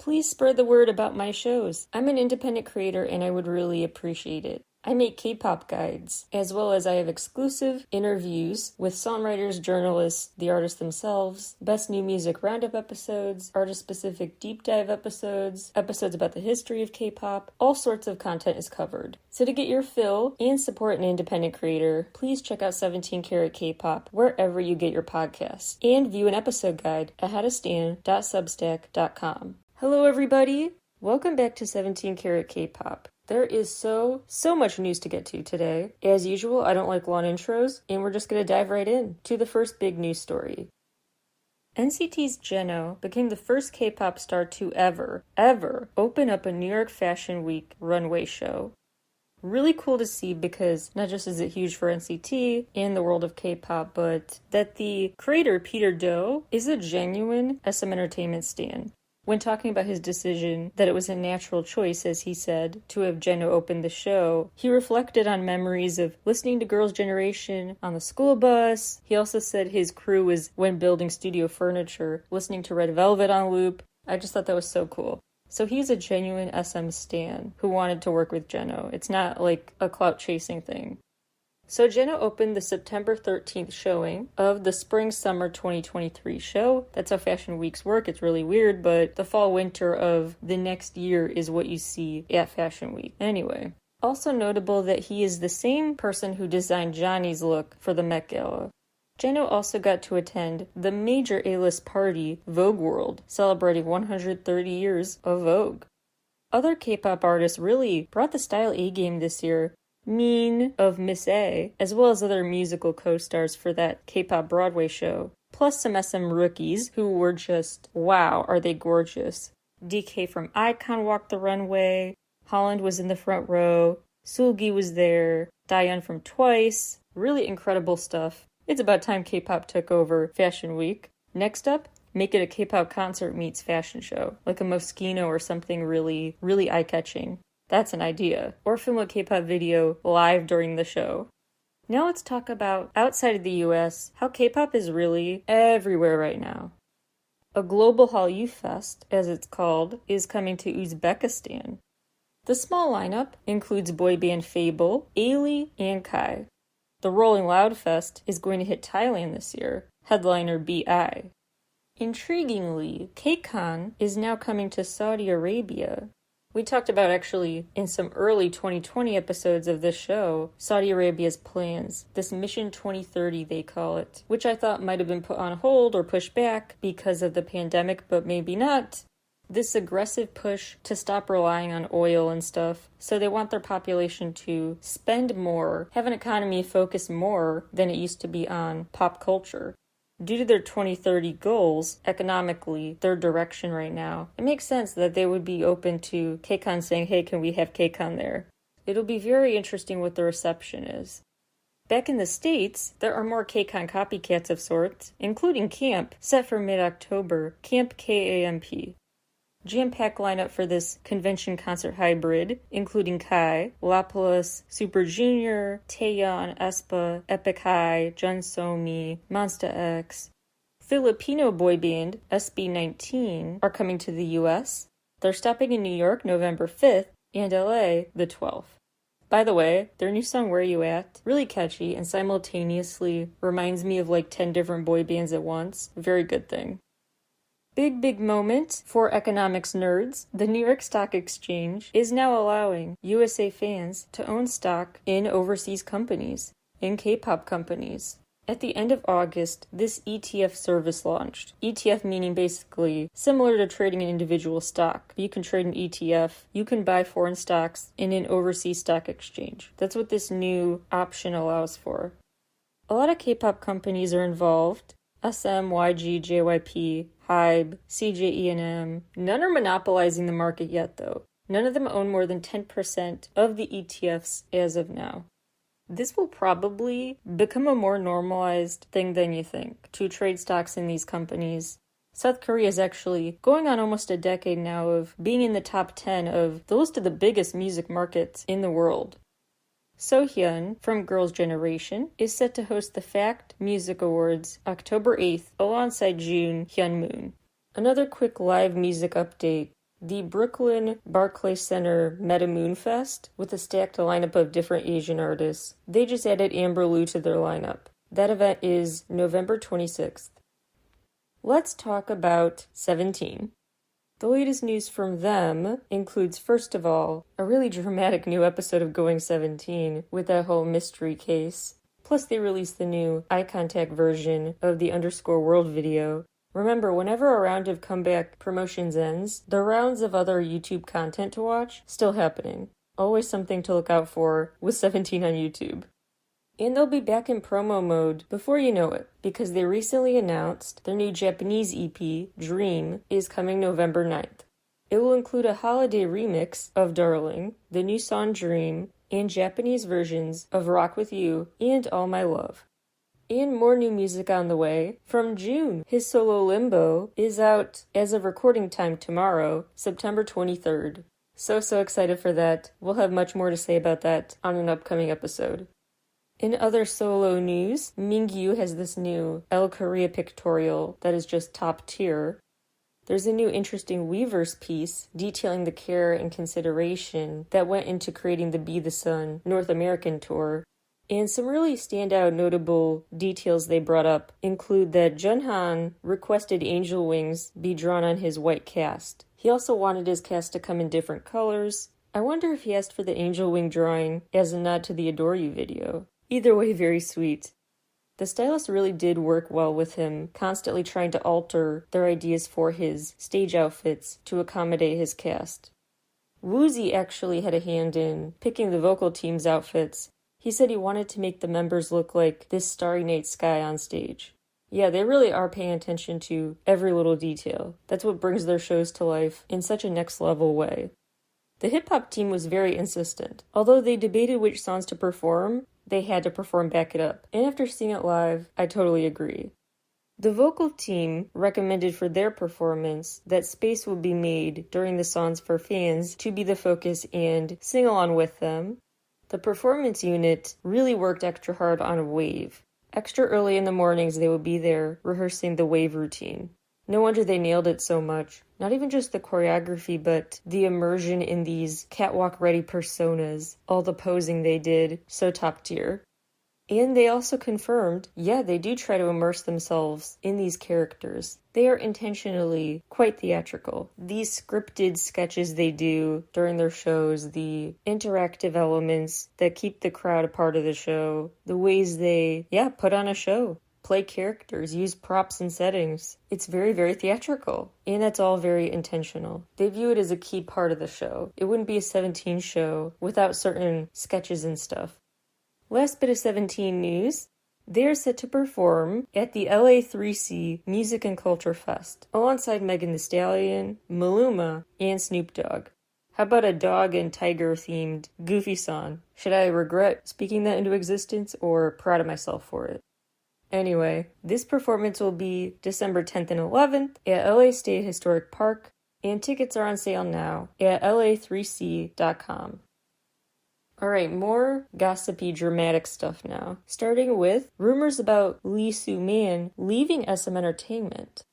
Please spread the word about my shows. I'm an independent creator and I would really appreciate it. I make K-pop guides, as well as I have exclusive interviews with songwriters, journalists, the artists themselves, best new music roundup episodes, artist-specific deep dive episodes, episodes about the history of K-pop. All sorts of content is covered. So to get your fill and support an independent creator, please check out 17 Carat K-Pop wherever you get your podcasts, and view an episode guide at howtostan.substack.com. Hello everybody! Welcome back to 17 Carat K-Pop. There is so much news to get to today. As usual, I don't like long intros, and we're just going to dive right in to the first big news story. NCT's Jeno became the first K-pop star to ever open up a New York Fashion Week runway show. Really cool to see because not just is it huge for NCT and the world of K-pop, but that the creator, Peter Do, is a genuine SM Entertainment stan. When talking about his decision that it was a natural choice, as he said, to have Jeno open the show, he reflected on memories of listening to Girls' Generation on the school bus. He also said his crew was, when building studio furniture, listening to Red Velvet on loop. I just thought that was so cool. So he's a genuine SM stan who wanted to work with Jeno. It's not like a clout-chasing thing. So Jeno opened the September 13th showing of the Spring-Summer 2023 show. That's how Fashion Weeks work. It's really weird, but the fall-winter of the next year is what you see at Fashion Week. Anyway, also notable that he is the same person who designed Johnny's look for the Met Gala. Jeno also got to attend the major A-list party, Vogue World, celebrating 130 years of Vogue. Other K-pop artists really brought the style A-game this year. Min of Miss A, as well as other musical co-stars for that K-pop Broadway show, plus some SM rookies who were just, wow, are they gorgeous. DK from iKON walked the runway, Holland was in the front row, Seulgi was there, Daeyeon from Twice, really incredible stuff. It's about time K-pop took over Fashion Week. Next up, make it a K-pop concert meets fashion show, like a Moschino or something really eye-catching. That's an idea. Or film a K-pop video live during the show. Now let's talk about, outside of the US, how K-pop is really everywhere right now. A global Hallyu Fest, as it's called, is coming to Uzbekistan. The small lineup includes boy band Fable, Ailey, and Kai. The Rolling Loud Fest is going to hit Thailand this year, headliner BI. Intriguingly, KCON is now coming to Saudi Arabia. We talked about, actually, in some early 2020 episodes of this show, Saudi Arabia's plans, this Mission 2030 they call it, which I thought might have been put on hold or pushed back because of the pandemic, but maybe not. This aggressive push to stop relying on oil and stuff, so they want their population to spend more, have an economy focus more than it used to be on pop culture. Due to their 2030 goals, economically, their direction right now, it makes sense that they would be open to KCON saying, hey, can we have KCON there? It'll be very interesting what the reception is. Back in the States, there are more KCON copycats of sorts, including Camp, set for mid-October, Camp KAMP. Jam-packed lineup for this convention concert hybrid, including Kai, Lapalus, Super Junior, Taeyeon, aespa, Epic High, Junsomi, Monsta X. Filipino boy band SB19 are coming to the US. They're stopping in New York November 5th and LA the 12th. By the way, their new song Where You At, really catchy and simultaneously reminds me of like 10 different boy bands at once. Very good thing. Big moment for economics nerds. The New York Stock Exchange is now allowing USA fans to own stock in overseas companies, in K-pop companies. At the end of August, this ETF service launched. ETF meaning basically similar to trading an individual stock. You can trade an ETF, you can buy foreign stocks in an overseas stock exchange. That's what this new option allows for. A lot of K-pop companies are involved. SM, YG, JYP, HYBE, CJE&M. None are monopolizing the market yet, though. None of them own more than 10% of the ETFs as of now. This will probably become a more normalized thing than you think, to trade stocks in these companies. South Korea is actually going on almost a decade now of being in the top 10 of the list of the biggest music markets in the world. Sohyun from Girls' Generation is set to host the Fact Music Awards October 8th alongside June Hyunmoon. Another quick live music update. the Brooklyn Barclays Center Meta Moon Fest with a stacked lineup of different Asian artists. They just added Amber Liu to their lineup. That event is November 26th. Let's talk about 17. The latest news from them includes, first of all, a really dramatic new episode of Going 17 with that whole mystery case. Plus, they released the new eye contact version of the _world video. Remember, whenever a round of comeback promotions ends, the rounds of other YouTube content to watch still happening. Always something to look out for with 17 on YouTube. And they'll be back in promo mode before you know it, because they recently announced their new Japanese EP, Dream, is coming November 9th. It will include a holiday remix of Darling, the new song Dream, and Japanese versions of Rock With You and All My Love. And more new music on the way. From June, his solo Limbo is out as of recording time tomorrow, September 23rd. So excited for that. We'll have much more to say about that on an upcoming episode. In other solo news, Mingyu has this new El Korea pictorial that is just top tier. There's a new interesting Weverse piece detailing the care and consideration that went into creating the Be the Sun North American tour. And some really standout notable details they brought up include that Junhan requested angel wings be drawn on his white cast. He also wanted his cast to come in different colors. I wonder if he asked for the angel wing drawing as a nod to the Adore You video. Either way, very sweet. The stylist really did work well with him, constantly trying to alter their ideas for his stage outfits to accommodate his cast. Woozi actually had a hand in picking the vocal team's outfits. He said he wanted to make the members look like this starry night sky on stage. Yeah, they really are paying attention to every little detail. That's what brings their shows to life in such a next-level way. The hip-hop team was very insistent. Although they debated which songs to perform, they had to perform Back It Up. And after seeing it live, I totally agree. The vocal team recommended for their performance that space would be made during the songs for fans to be the focus and sing along with them. The performance unit really worked extra hard on Wave. Extra early in the mornings they would be there rehearsing the Wave routine. No wonder they nailed it so much. Not even just the choreography, but the immersion in these catwalk-ready personas. All the posing they did, so top tier. And they also confirmed, yeah, they do try to immerse themselves in these characters. They are intentionally quite theatrical. These scripted sketches they do during their shows, the interactive elements that keep the crowd a part of the show, the ways they, put on a show, play characters, use props and settings. It's very, very theatrical. And that's all very intentional. They view it as a key part of the show. It wouldn't be a 17 show without certain sketches and stuff. Last bit of 17 news, they're set to perform at the LA 3C Music and Culture Fest alongside Megan Thee Stallion, Maluma, and Snoop Dogg. How about a dog and tiger themed goofy song? Should I regret speaking that into existence or proud of myself for it? Anyway, this performance will be December 10th and 11th at LA State Historic Park, and tickets are on sale now at la3c.com. Alright, more gossipy, dramatic stuff now. Starting with rumors about Lee Soo-man leaving SM Entertainment.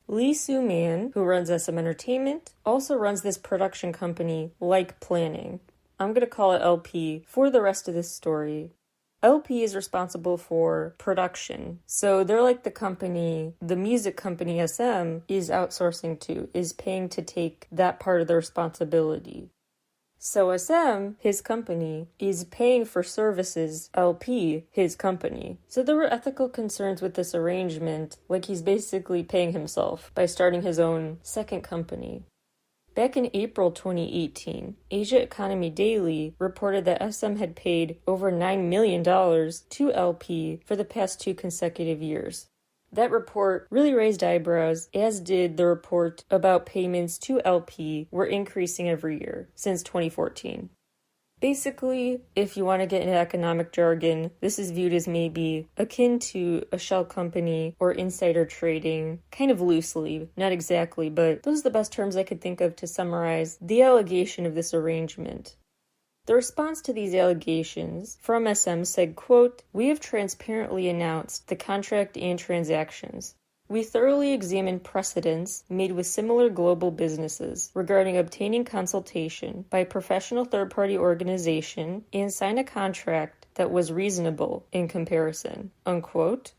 Lee Soo-man, who runs SM Entertainment, also runs this production company, Like Planning. I'm going to call it LP for the rest of this story. LP is responsible for production. So they're like the company, the music company SM is outsourcing to, is paying to take that part of the responsibility. So SM, his company, is paying for services, LP, his company. So there were ethical concerns with this arrangement, like he's basically paying himself by starting his own second company. Back in April 2018, Asia Economy Daily reported that SM had paid over $9 million to LP for the past 2 consecutive years. That report really raised eyebrows, as did the report about payments to LP were increasing every year since 2014. Basically, if you want to get into economic jargon, this is viewed as maybe akin to a shell company or insider trading, kind of loosely, not exactly, but those are the best terms I could think of to summarize the allegation of this arrangement. The response to these allegations from SM said, quote, "We have transparently announced the contract and transactions. We thoroughly examined precedents made with similar global businesses regarding obtaining consultation by a professional third-party organization and signed a contract that was reasonable in comparison, unquote.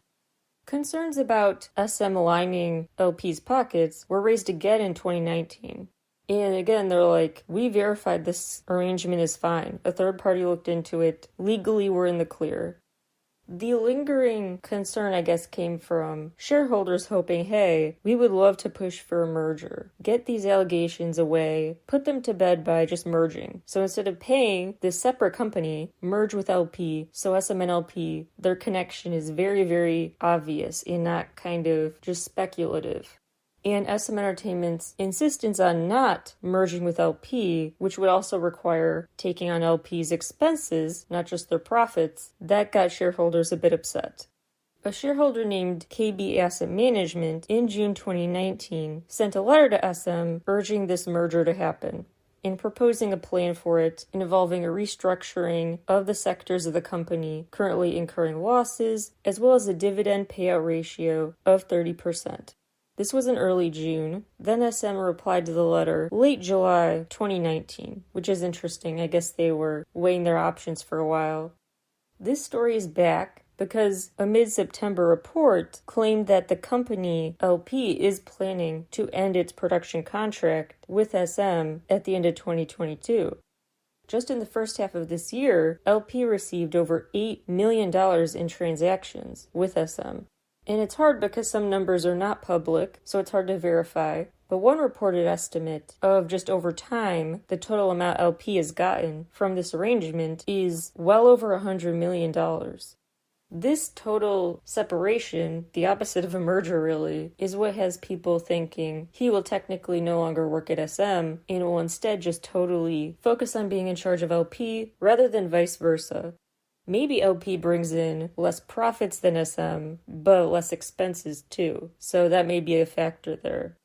Concerns about SM lining LP's pockets were raised again in 2019. And again, they're like, we verified this arrangement is fine. A third party looked into it. Legally, we're in the clear. The lingering concern, I guess, came from shareholders hoping, hey, we would love to push for a merger. Get these allegations away, put them to bed by just merging. So instead of paying this separate company, merge with LP, so SM and LP, their connection is very, very obvious and not kind of just speculative. And SM Entertainment's insistence on not merging with LP, which would also require taking on LP's expenses, not just their profits, that got shareholders a bit upset. A shareholder named KB Asset Management in June 2019 sent a letter to SM urging this merger to happen and proposing a plan for it involving a restructuring of the sectors of the company currently incurring losses, as well as a dividend payout ratio of 30%. This was in early June. Then SM replied to the letter late July 2019, which is interesting. I guess they were weighing their options for a while. This story is back because a mid-September report claimed that the company LP is planning to end its production contract with SM at the end of 2022. Just in the first half of this year, LP received over $8 million in transactions with SM. And it's hard because some numbers are not public, so it's hard to verify. But one reported estimate of just over time, the total amount LP has gotten from this arrangement is well over $100 million. This total separation, the opposite of a merger really, is what has people thinking he will technically no longer work at SM and will instead just totally focus on being in charge of LP rather than vice versa. Maybe LP brings in less profits than SM, but less expenses too, so that may be a factor there.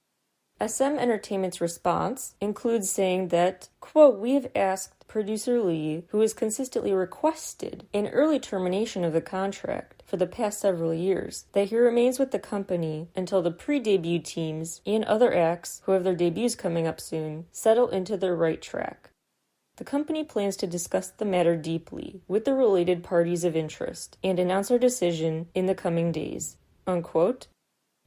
SM Entertainment's response includes saying that, quote, we have asked producer Lee, who has consistently requested an early termination of the contract for the past several years, that he remains with the company until the pre-debut teams and other acts who have their debuts coming up soon settle into their right track. The company plans to discuss the matter deeply with the related parties of interest and announce our decision in the coming days, unquote.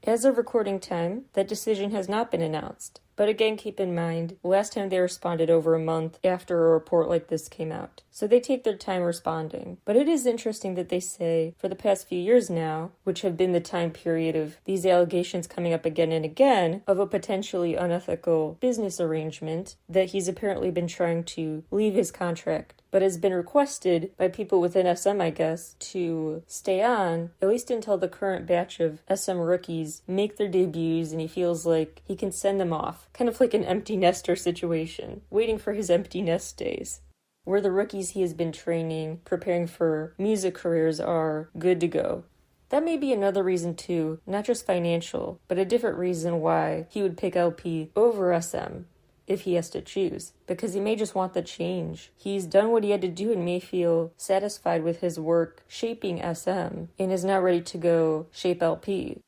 As of recording time, that decision has not been announced. But again, keep in mind, last time they responded over a month after a report like this came out. So they take their time responding. But it is interesting that they say, for the past few years now, which have been the time period of these allegations coming up again and again, of a potentially unethical business arrangement, that he's apparently been trying to leave his contract, but has been requested by people within SM, I guess, to stay on, at least until the current batch of SM rookies make their debuts and he feels like he can send them off. Kind of like an empty nester situation, waiting for his empty nest days, where the rookies he has been training, preparing for music careers are good to go. That may be another reason too, not just financial, but a different reason why he would pick LP over SM. If he has to choose, because he may just want the change. He's done what he had to do and may feel satisfied with his work shaping SM and is now ready to go shape LP.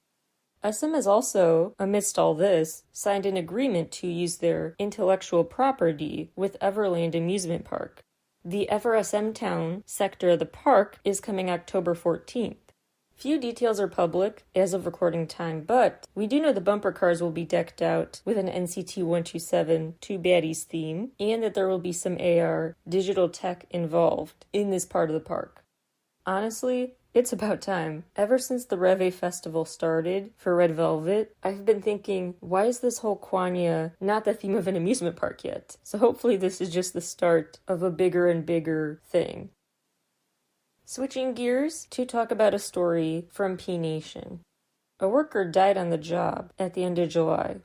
SM has also, amidst all this, signed an agreement to use their intellectual property with Everland Amusement Park. The Ever SM Town sector of the park is coming October 14th. Few details are public as of recording time, but we do know the bumper cars will be decked out with an NCT 127 Two Baddies theme, and that there will be some AR digital tech involved in this part of the park. Honestly, it's about time. Ever since the Reve Festival started for Red Velvet, I've been thinking, why is this whole Kwanya not the theme of an amusement park yet? So hopefully this is just the start of a bigger and bigger thing. Switching gears to talk about a story from P Nation. A worker died on the job at the end of July.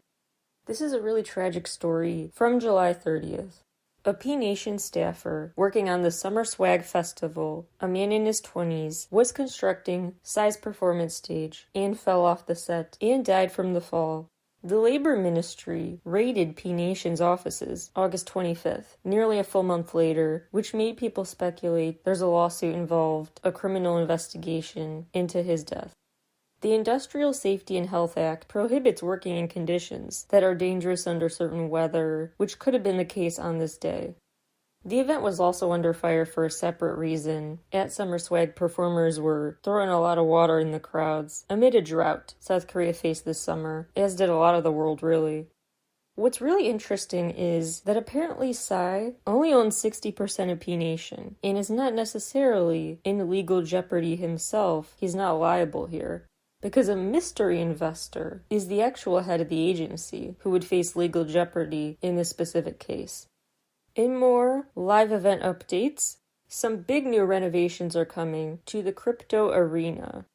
This is a really tragic story from July 30th. A P Nation staffer working on the Summer Swag Festival, a man in his 20s, was constructing Psy's performance stage and fell off the set and died from the fall. The Labor Ministry raided P Nation's offices August 25th, nearly a full month later, which made people speculate there's a lawsuit involved, a criminal investigation into his death. The Industrial Safety and Health Act prohibits working in conditions that are dangerous under certain weather, which could have been the case on this day. The event was also under fire for a separate reason. At Summer Swag, performers were throwing a lot of water in the crowds amid a drought South Korea faced this summer, as did a lot of the world, really. What's really interesting is that apparently Psy only owns 60% of P Nation and is not necessarily in legal jeopardy himself. He's not liable here. Because a mystery investor is the actual head of the agency who would face legal jeopardy in this specific case. In more live event updates, some big new renovations are coming to the Crypto Arena.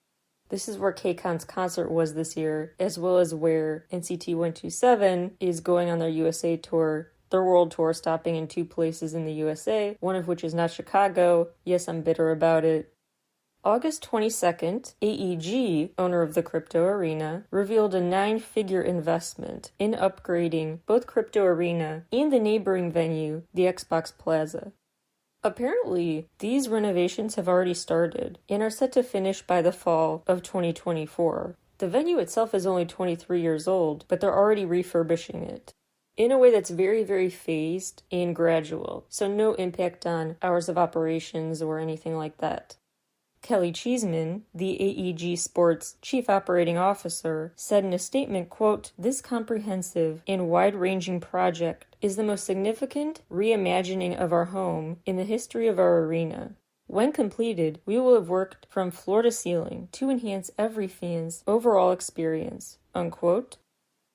This is where KCON's concert was this year, as well as where NCT 127 is going on their USA tour, their world tour, stopping in 2 places in the USA, one of which is not Chicago. Yes, I'm bitter about it. August 22nd, AEG, owner of the Crypto Arena, revealed a 9-figure investment in upgrading both Crypto Arena and the neighboring venue, the Xbox Plaza. Apparently, these renovations have already started and are set to finish by the fall of 2024. The venue itself is only 23 years old, but they're already refurbishing it in a way that's very, very phased and gradual, so no impact on hours of operations or anything like that. Kelly Cheeseman, the AEG Sports Chief Operating Officer, said in a statement, quote, "This comprehensive and wide-ranging project is the most significant reimagining of our home in the history of our arena. When completed, we will have worked from floor to ceiling to enhance every fan's overall experience," unquote.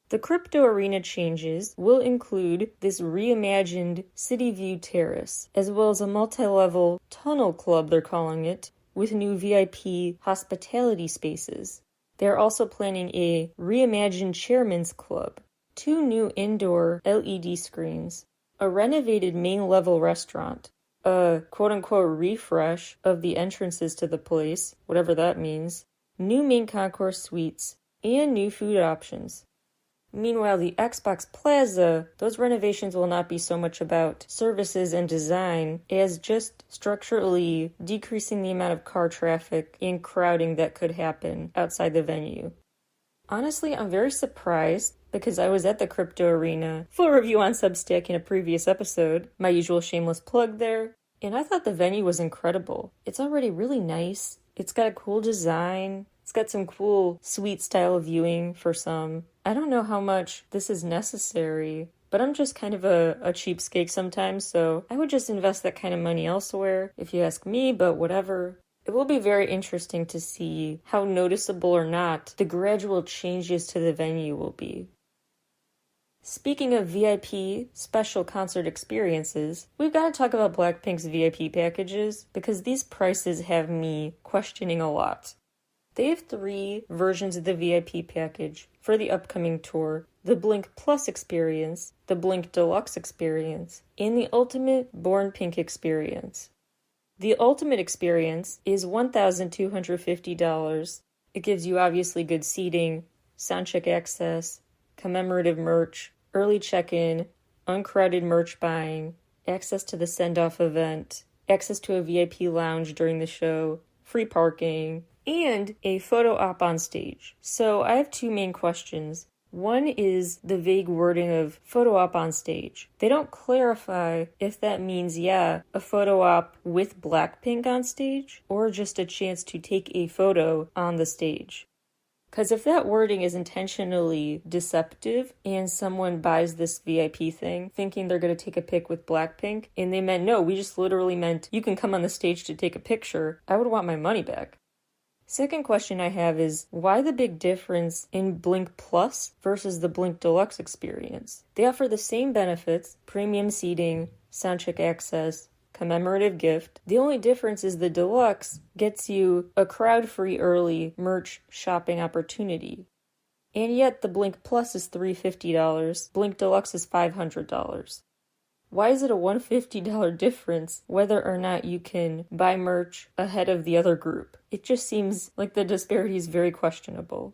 The Crypto Arena changes will include this reimagined City View Terrace, as well as a multi-level tunnel club, they're calling it, with new VIP hospitality spaces. They are also planning a reimagined Chairman's Club, 2 new indoor LED screens, a renovated main-level restaurant, a quote-unquote refresh of the entrances to the place, whatever that means, new main concourse suites, and new food options. Meanwhile, the Xbox Plaza, those renovations will not be so much about services and design as just structurally decreasing the amount of car traffic and crowding that could happen outside the venue. Honestly, I'm very surprised because I was at the Crypto Arena, full review on Substack in a previous episode, my usual shameless plug there, and I thought the venue was incredible. It's already really nice. It's got a cool design. It's got some cool suite style viewing for some. I don't know how much this is necessary, but I'm just kind of a cheapskate sometimes, so I would just invest that kind of money elsewhere, if you ask me, but whatever. It will be very interesting to see how noticeable or not the gradual changes to the venue will be. Speaking of VIP special concert experiences, we've got to talk about Blackpink's VIP packages, because these prices have me questioning a lot. They have 3 versions of the VIP package for the upcoming tour: the Blink Plus experience, the Blink Deluxe experience, and the Ultimate Born Pink experience. The Ultimate experience is $1,250. It gives you obviously good seating, soundcheck access, commemorative merch, early check-in, uncrowded merch buying, access to the send-off event, access to a VIP lounge during the show, free parking, and a photo op on stage. So I have 2 main questions. One is the vague wording of photo op on stage. They don't clarify if that means, a photo op with Blackpink on stage, or just a chance to take a photo on the stage. Because if that wording is intentionally deceptive and someone buys this VIP thing thinking they're going to take a pic with Blackpink, and they meant, no, we just literally meant you can come on the stage to take a picture, I would want my money back. Second question I have is, why the big difference in Blink Plus versus the Blink Deluxe experience? They offer the same benefits: premium seating, soundcheck access, commemorative gift. The only difference is the Deluxe gets you a crowd-free early merch shopping opportunity. And yet the Blink Plus is $350, Blink Deluxe is $500. Why is it a $150 difference whether or not you can buy merch ahead of the other group? It just seems like the disparity is very questionable.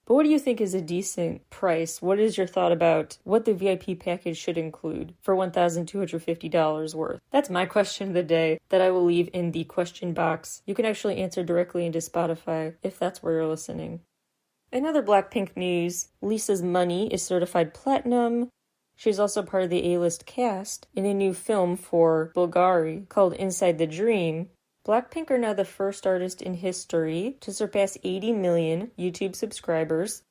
But what do you think is a decent price? What is your thought about what the VIP package should include for $1,250 worth? That's my question of the day that I will leave in the question box. You can actually answer directly into Spotify if that's where you're listening. In other Blackpink news, Lisa's Money is certified platinum. She's also part of the A-list cast in a new film for Bulgari called Inside the Dream. Blackpink are now the first artist in history to surpass 80 million YouTube subscribers.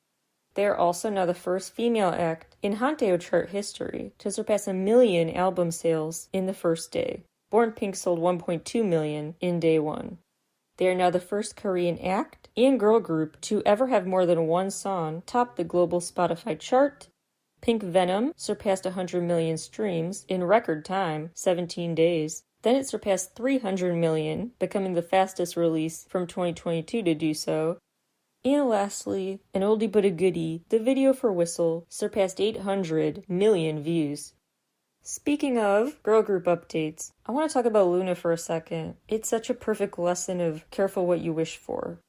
They are also now the first female act in Hanteo chart history to surpass 1 million album sales in the first day. Born Pink sold 1.2 million in day one. They are now the first Korean act and girl group to ever have more than one song top the global Spotify chart. Pink Venom surpassed 100 million streams in record time, 17 days. Then it surpassed 300 million, becoming the fastest release from 2022 to do so. And lastly, an oldie but a goodie, the video for Whistle surpassed 800 million views. Speaking of girl group updates, I want to talk about Luna for a second. It's such a perfect lesson of careful what you wish for.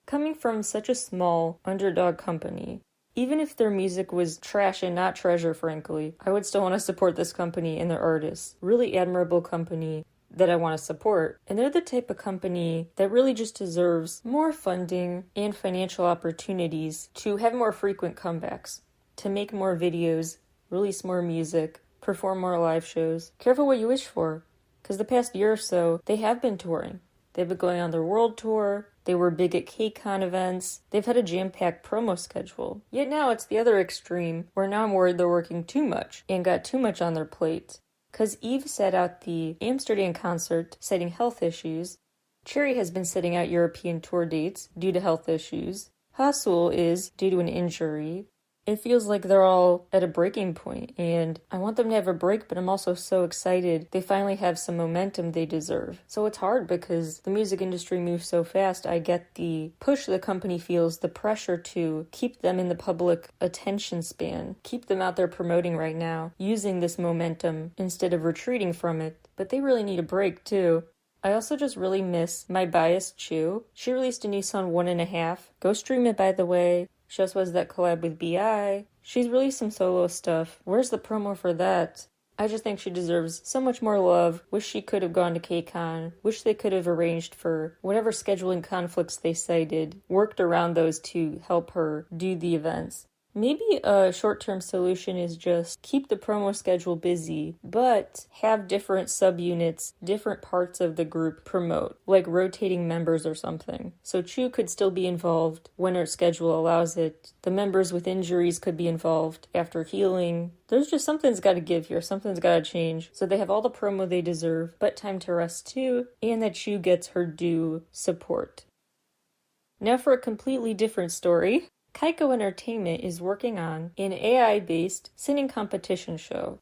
Coming from such a small, underdog company, even if their music was trash and not treasure, frankly, I would still want to support this company and their artists. Really admirable company that I want to support. And they're the type of company that really just deserves more funding and financial opportunities to have more frequent comebacks, to make more videos, release more music, perform more live shows. Careful what you wish for, because the past year or so, they have been touring. They've been going on their world tour. They were big at KCON events. They've had a jam-packed promo schedule. Yet now it's the other extreme, where now I'm worried they're working too much and got too much on their plate. Because Eve sat out the Amsterdam concert, citing health issues. Cherry has been sitting out European tour dates due to health issues. Hasul is due to an injury. It feels like they're all at a breaking point, and I want them to have a break, but I'm also so excited they finally have some momentum they deserve. So it's hard because the music industry moves so fast. I get the push the company feels, the pressure to keep them in the public attention span, keep them out there promoting right now, using this momentum instead of retreating from it. But they really need a break too. I also just really miss my biased AChuu. She released a new song, 1.5. Go stream it, by the way. She also has that collab with B.I. She's released some solo stuff. Where's the promo for that? I just think she deserves so much more love. Wish she could have gone to KCON. Wish they could have arranged for whatever scheduling conflicts they cited, worked around those to help her do the events. Maybe a short-term solution is just keep the promo schedule busy, but have different subunits, different parts of the group promote, like rotating members or something. So AChuu could still be involved when her schedule allows it. The members with injuries could be involved after healing. There's just something's got to give here, something's got to change. So they have all the promo they deserve, but time to rest too, and that AChuu gets her due support. Now for a completely different story. Kaiko Entertainment is working on an AI-based singing competition show.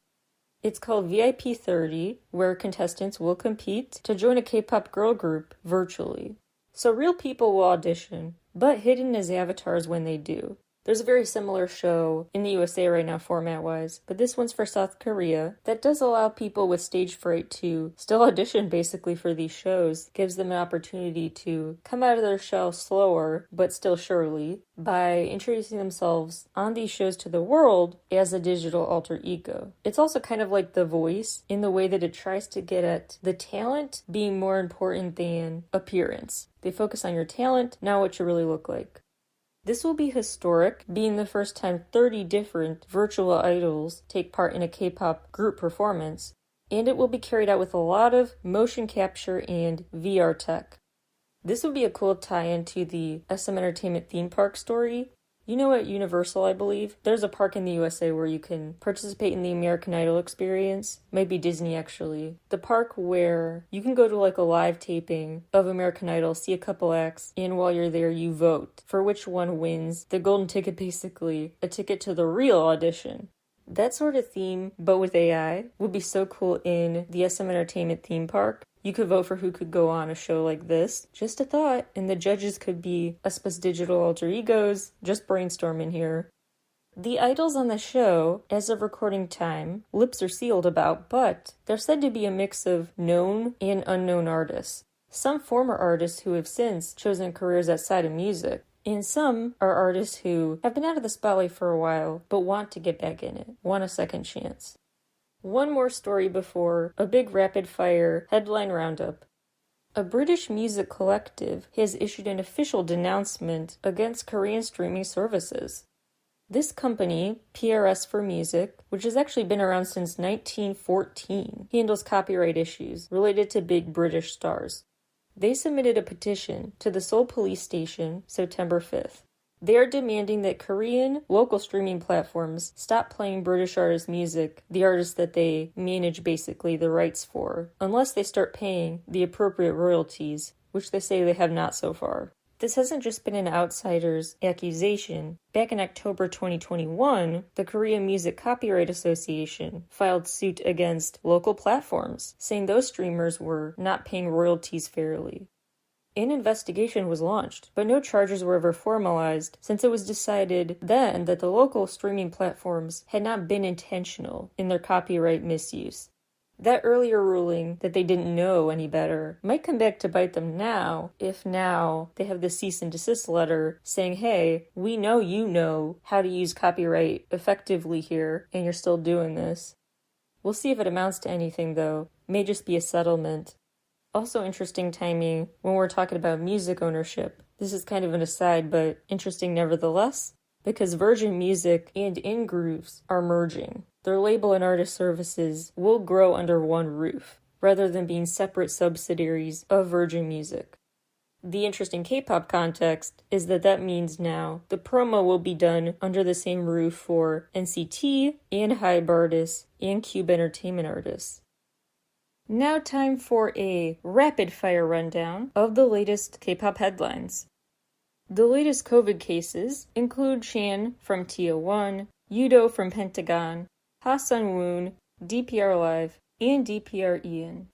It's called VIP 30, where contestants will compete to join a K-pop girl group virtually. So real people will audition, but hidden as avatars when they do. There's a very similar show in the USA right now format-wise, but this one's for South Korea that does allow people with stage fright to still audition basically for these shows. Gives them an opportunity to come out of their shell slower, but still surely, by introducing themselves on these shows to the world as a digital alter ego. It's also kind of like The Voice in the way that it tries to get at the talent being more important than appearance. They focus on your talent, not what you really look like. This will be historic, being the first time 30 different virtual idols take part in a K-pop group performance, and it will be carried out with a lot of motion capture and VR tech. This would be a cool tie-in to the SM Entertainment theme park story. You know at Universal, I believe, there's a park in the USA where you can participate in the American Idol experience. Might be Disney, actually. The park where you can go to like a live taping of American Idol, see a couple acts, and while you're there, you vote for which one wins the golden ticket, basically, a ticket to the real audition. That sort of theme, but with AI, would be so cool in the SM Entertainment theme park. You could vote for who could go on a show like this. Just a thought. And the judges could be us plus digital alter egos. Just brainstorming here. The idols on the show, as of recording time, lips are sealed about, but they're said to be a mix of known and unknown artists. Some former artists who have since chosen careers outside of music. And some are artists who have been out of the spotlight for a while, but want to get back in it, want a second chance. One more story before a big rapid-fire headline roundup. A British music collective has issued an official denouncement against Korean streaming services. This company, PRS for Music, which has actually been around since 1914, handles copyright issues related to big British stars. They submitted a petition to the Seoul Police Station September 5th. They are demanding that Korean local streaming platforms stop playing British artists' music, the artists that they manage basically the rights for, unless they start paying the appropriate royalties, which they say they have not so far. This hasn't just been an outsider's accusation. Back in October 2021, the Korean Music Copyright Association filed suit against local platforms, saying those streamers were not paying royalties fairly. An investigation was launched, but no charges were ever formalized since it was decided then that the local streaming platforms had not been intentional in their copyright misuse. That earlier ruling that they didn't know any better might come back to bite them now, if now they have the cease and desist letter saying, hey, we know you know how to use copyright effectively here, and you're still doing this. We'll see if it amounts to anything, though. It may just be a settlement. Also interesting timing when we're talking about music ownership. This is kind of an aside, but interesting nevertheless, because Virgin Music and InGrooves are merging. Their label and artist services will grow under one roof, rather than being separate subsidiaries of Virgin Music. The interesting K-pop context is that means now the promo will be done under the same roof for NCT and Hybe artists and Cube Entertainment artists. Now time for a rapid-fire rundown of the latest K-pop headlines. The latest COVID cases include Chan from TO1, Yudo from Pentagon, Ha Sun-woon, DPR Live, and DPR Ian.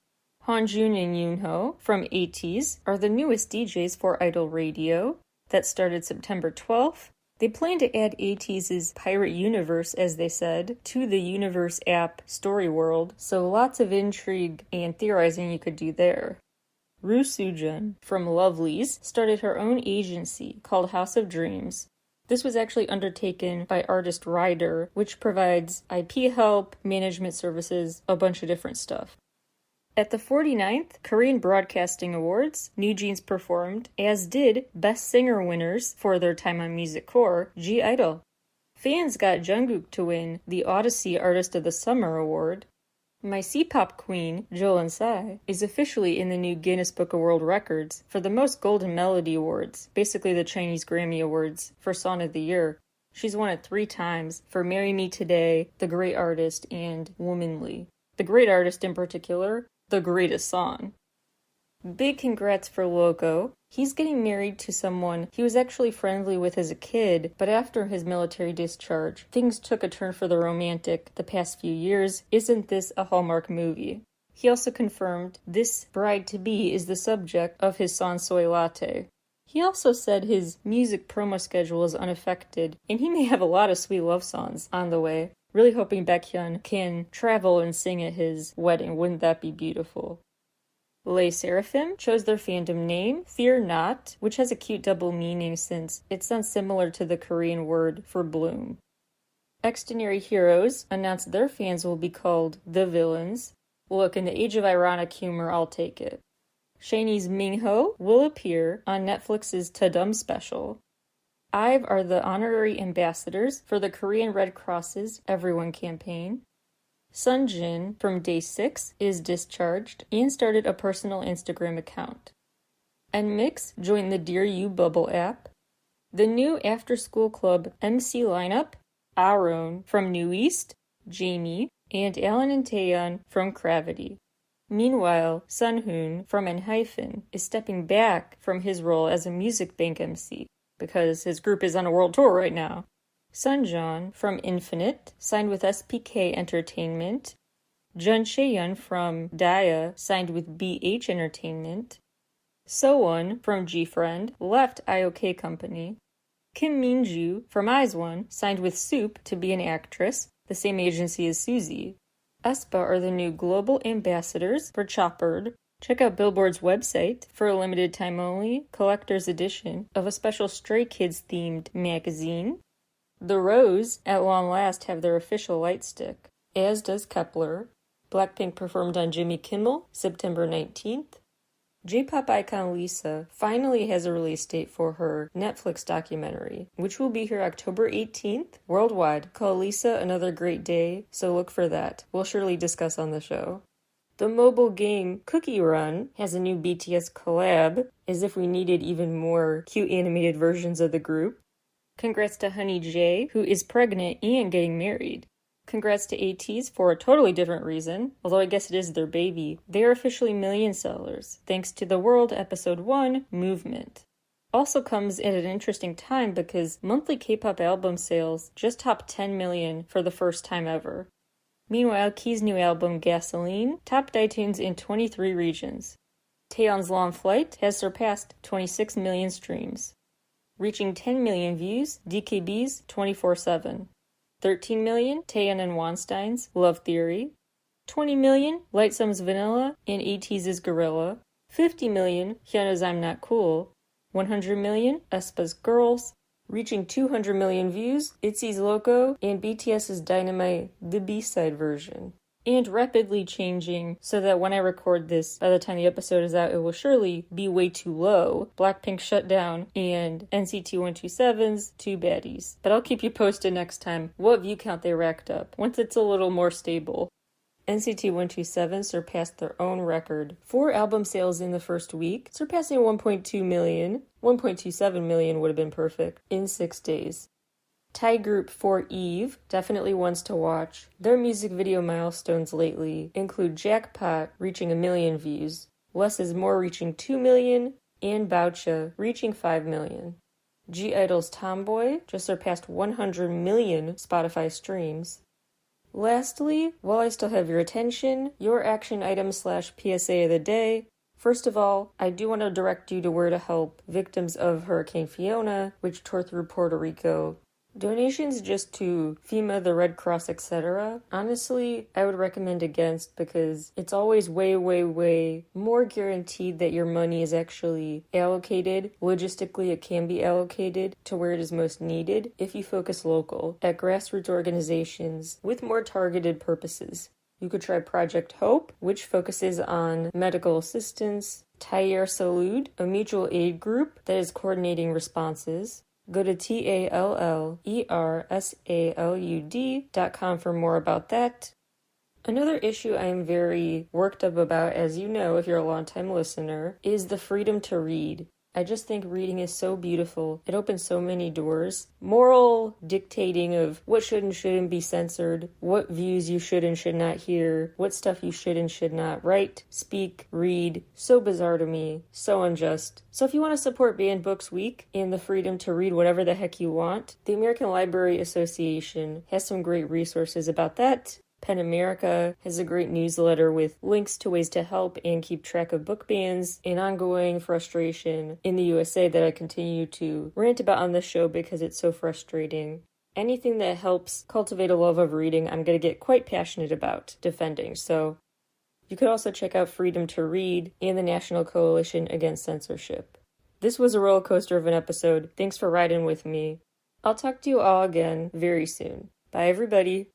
Hanjun and Yoonho from ATEEZ are the newest DJs for Idol Radio. That started September 12th. They plan to add ATEEZ's Pirate Universe, as they said, to the Universe app story world, so lots of intrigue and theorizing you could do there. Roo Soo-jun from Lovelyz started her own agency called House of Dreams. This was actually undertaken by artist Ryder, which provides IP help, management services, a bunch of different stuff. At the 49th Korean Broadcasting Awards, NewJeans performed, as did Best Singer winners for their time on Music Core, G-Idol. Fans got Jungkook to win the Odyssey Artist of the Summer Award. My C-pop queen, Jolin Sai, is officially in the new Guinness Book of World Records for the most Golden Melody Awards, basically the Chinese Grammy Awards, for Song of the Year. She's won it 3 times for Marry Me Today, The Great Artist, and Womanly. The Great Artist in particular, the greatest song. Big congrats for Loco. He's getting married to someone he was actually friendly with as a kid, but after his military discharge, things took a turn for the romantic the past few years. Isn't this a Hallmark movie? He also confirmed this bride-to-be is the subject of his song Soy Latte. He also said his music promo schedule is unaffected, and he may have a lot of sweet love songs on the way. Really hoping Baekhyun can travel and sing at his wedding. Wouldn't that be beautiful? Les Seraphim chose their fandom name, Fear Not, which has a cute double meaning since it sounds similar to the Korean word for bloom. Extraordinary Heroes announced their fans will be called The Villains. Look, in the age of ironic humor, I'll take it. SHINee's Mingho will appear on Netflix's Tadum special. IVE are the honorary ambassadors for the Korean Red Cross's Everyone campaign. Sunjin from Day 6 is discharged and started a personal Instagram account. NMIX joined the Dear You Bubble app. The new after-school club MC lineup, Aaron from New East, Jamie, and Alan and Taeyeon from Gravity. Meanwhile, Sunhoon from ENHYPEN is stepping back from his role as a music bank MC because his group is on a world tour right now. Sunjeon from Infinite signed with SPK Entertainment. Jun Chaeyeon from Daya signed with BH Entertainment. Sowon from G-Friend left IOK Company. Kim Minju from IZ*ONE signed with Soup to be an actress, the same agency as Suzy. aespa are the new global ambassadors for Choppered. Check out Billboard's website for a limited time only collector's edition of a special Stray Kids themed magazine. The Rose, at long last, have their official light stick, as does Kepler. Blackpink performed on Jimmy Kimmel, September 19th. J-pop icon Lisa finally has a release date for her Netflix documentary, which will be here October 18th worldwide, called Lisa Another Great Day, so look for that. We'll surely discuss on the show. The mobile game Cookie Run has a new BTS collab, as if we needed even more cute animated versions of the group. Congrats to Honey J, who is pregnant and getting married. Congrats to ATEEZ for a totally different reason, although I guess it is their baby. They are officially million sellers, thanks to the World Episode 1 movement. Also comes at an interesting time because monthly K-pop album sales just topped 10 million for the first time ever. Meanwhile, Key's new album Gasoline topped iTunes in 23 regions. Taeyeon's Long Flight has surpassed 26 million streams. Reaching 10 million views, DKB's 24/7. 13 million, Taeyeon and Weinstein's Love Theory. 20 million, Lightsum's Vanilla and ATEEZ's Gorilla. 50 million, Hyuna's I'm Not Cool. 100 million, aespa's Girls. Reaching 200 million views, ITZY's Loco and BTS's Dynamite, the B-side version. And rapidly changing, so that when I record this, by the time the episode is out, it will surely be way too low. Blackpink Shut Down and NCT 127's Two Baddies. But I'll keep you posted next time what view count they racked up, once it's a little more stable. NCT 127 surpassed their own record. 4 album sales in the first week, surpassing 1.2 million. 1.27 million would have been perfect in 6 days. Thai group For Eve, definitely ones to watch. Their music video milestones lately include Jackpot reaching 1 million views, Less is More reaching 2 million, and Baocha reaching 5 million. G-Idol's Tomboy just surpassed 100 million Spotify streams. Lastly, while I still have your attention, your action item / PSA of the day. First of all, I do want to direct you to where to help victims of Hurricane Fiona, which tore through Puerto Rico. Donations just to FEMA, the Red Cross, etc. Honestly, I would recommend against, because it's always way more guaranteed that your money is actually allocated. Logistically, it can be allocated to where it is most needed if you focus local at grassroots organizations with more targeted purposes. You could try Project Hope, which focuses on medical assistance. Taller Salud, a mutual aid group that is coordinating responses. Go to TALLERSALUD.com for more about that. Another issue I am very worked up about, as you know if you're a long-time listener, is the freedom to read. I just think reading is so beautiful. It opens so many doors. Moral dictating of what should and shouldn't be censored, what views you should and should not hear, what stuff you should and should not write, speak, read. So bizarre to me. So unjust. So if you want to support Banned Books Week and the freedom to read whatever the heck you want, the American Library Association has some great resources about that. PEN America has a great newsletter with links to ways to help and keep track of book bans and ongoing frustration in the USA that I continue to rant about on this show because it's so frustrating. Anything that helps cultivate a love of reading, I'm going to get quite passionate about defending. So you could also check out Freedom to Read and the National Coalition Against Censorship. This was a roller coaster of an episode. Thanks for riding with me. I'll talk to you all again very soon. Bye, everybody.